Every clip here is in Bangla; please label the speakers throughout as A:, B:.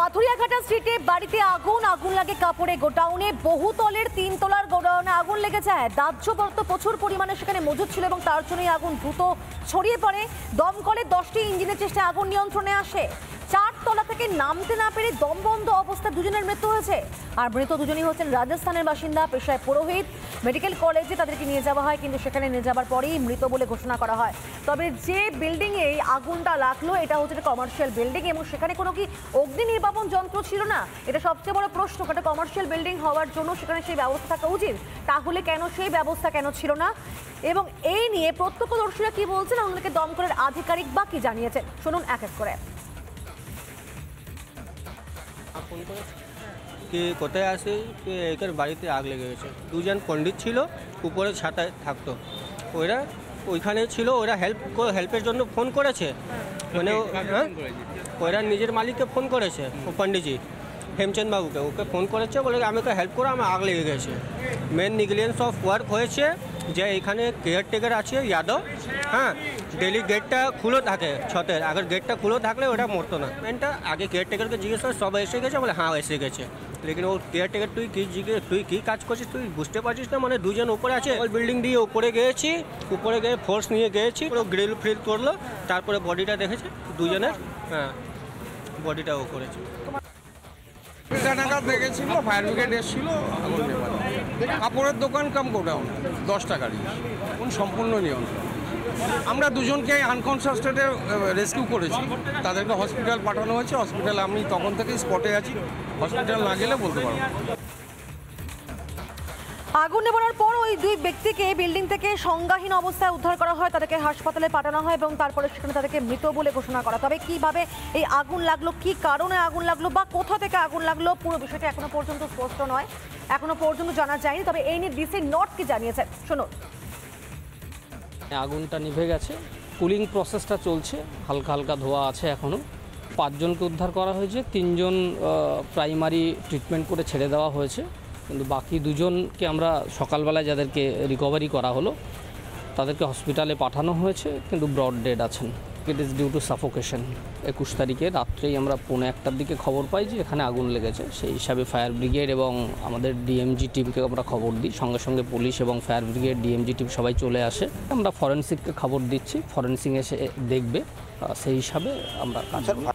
A: পাথুরিয়াঘাটা স্ট্রিটে বাড়িতে আগুন লাগে কাপড়ে গোডাউনে, বহুতলের 3 তলার গোডাউনে আগুন লেগেছে। দাহ্য পদার্থ প্রচুর পরিমাণে সেখানে মজুদ ছিল এবং তার জন্যই আগুন দ্রুত ছড়িয়ে পড়ে। দমকলের 10টি ইঞ্জিনের চেষ্টায় আগুন নিয়ন্ত্রণে আসে। 4 তলা থেকে নামতে না পেরে দমবন্ধ অবস্থায় দুজনের মৃত্যু হয়েছে। আর মৃত দুজনই হচ্ছেন রাজস্থানের বাসিন্দা, পেশায় পুরোহিত। মেডিকেল কলেজে তাদেরকে নিয়ে যাওয়া হয়, কিন্তু সেখানে নিয়ে যাওয়ার পরেই মৃত বলে ঘোষণা করা হয়। তবে যে বিল্ডিংয়ে আগুনটা লাগলো এটা হচ্ছে কমার্শিয়াল বিল্ডিং এবং সেখানে কোনো কি অগ্নি নির্বাপন যন্ত্র ছিল না? এটা সবচেয়ে বড় প্রশ্ন। একটা কমার্শিয়াল বিল্ডিং হওয়ার জন্য সেখানে সেই ব্যবস্থা থাকা উচিত, তাহলে কেন সেই ব্যবস্থা কেন ছিল না? এবং এই নিয়ে প্রত্যক্ষদর্শীরা কি বলছেন, ওনাদেরকে দমকলের আধিকারিক বা কি জানিয়েছেন, শুনুন এক এক করে।
B: কি কোথায় আসে একের বাড়িতে আগ লেগে গেছে। দুজন পণ্ডিত ছিল, উপরে ছাতায় থাকতো, ওরা ওইখানে ছিল। ওরা হেল্পের জন্য ফোন করেছে, মানে ওরা নিজের মালিককে ফোন করেছে, ও পণ্ডিতজি হেমচন্দ বাবুকে, ওকে ফোন করেছে, বলে আমাকে হেল্প করো, আমার আগ লেগে গেছে। মেন নেগলিজেন্স অফ ওয়ার্ক হয়েছে যে এখানে কেয়ারটেকার আছে যাদব, হ্যাঁ, ডেলি গেটটা খুলে থাকে ছতের, আগের গেটটা খুলে থাকলে ওটা মরতো না। মেনটা আগে কেয়ারটেকারকে জিজ্ঞেস করে সব এসে গেছে, বলে হ্যাঁ এসে গেছে। লেকিন ও কেয়ারটেকার তুই কী কাজ করছিস, তুই বুঝতে পারছিস না? মানে দুজন উপরে আছে, ওই বিল্ডিং দিয়ে উপরে গিয়েছি, উপরে গিয়ে ফোর্স নিয়ে গিয়েছি, পুরো গ্রিল ফ্রিল করলো, তারপরে বডিটা দেখেছে দুজনের, হ্যাঁ বডিটা ও করেছে।
C: নাগাদ দেখেছিল, ফায়ার ব্রিগেড এসেছিল। কাপড়ের দোকান কাম গোডাউন 10 টাকারই, সম্পূর্ণ নিয়ন্ত্রণ। আমরা দুজনকে আনকনসিয়াস স্টেটে রেস্কিউ করেছি, তাদেরকে হসপিটাল পাঠানো হয়েছে। হসপিটালে আমি তখন থেকেই স্পটে আছি, হসপিটাল না গেলে বলতে পারবো।
A: আগুন নেভানোর পর ওই দুই ব্যক্তিকে বিল্ডিং থেকে সংজ্ঞাহীন অবস্থায় উদ্ধার করা হয়, তাদেরকে হাসপাতালে পাঠানো হয় এবং তারপরে সেখানে তাদেরকে মৃত বলে ঘোষণা করা। তবে কিভাবে এই আগুন লাগলো, কি কারণে আগুন লাগলো বা কোথা থেকে আগুন লাগলো, পুরো বিষয়টা এখনো পর্যন্ত স্পষ্ট নয়, এখনো পর্যন্ত জানা যায়নি। তবে এই নিয়ে ডিসি নর্থ কি জানিয়েছেন, শুনুন।
D: আগুনটা নিভে গেছে, কুলিং প্রসেসটা চলছে, হালকা হালকা ধোয়া আছে এখনও। 5 জনকে উদ্ধার করা হয়েছে, 3 জন প্রাইমারি ট্রিটমেন্ট করে ছেড়ে দেওয়া হয়েছে, কিন্তু বাকি 2 জনকে আমরা সকালবেলায় যাদেরকে রিকভারি করা হলো তাদেরকে হসপিটালে পাঠানো হয়েছে, কিন্তু ব্রড ডেড আছেন। It is due to suffocation. 21 তারিখে রাত্রেই আমরা 1:15টার দিকে খবর পাই যে এখানে আগুন লেগেছে। সেই হিসাবে ফায়ার ব্রিগেড এবং আমাদের ডিএমজি টিমকে আমরা খবর দিই, সঙ্গে সঙ্গে পুলিশ এবং ফায়ার ব্রিগেড ডিএমজি টিম সবাই চলে আসে। আমরা ফরেন্সিককে খবর দিচ্ছি, ফরেন্সিক এসে দেখবে, সেই হিসাবে আমরা কাজ করব।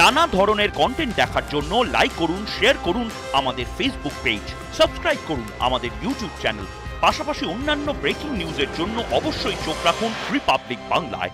E: নানা ধরনের কন্টেন্ট দেখার জন্য লাইক করুন, শেয়ার করুন আমাদের ফেসবুক পেজ, সাবস্ক্রাইব করুন আমাদের ইউটিউব চ্যানেল। পাশাপাশি অন্যান্য ব্রেকিং নিউজের জন্য অবশ্যই চোখ রাখুন রিপাবলিক বাংলায়।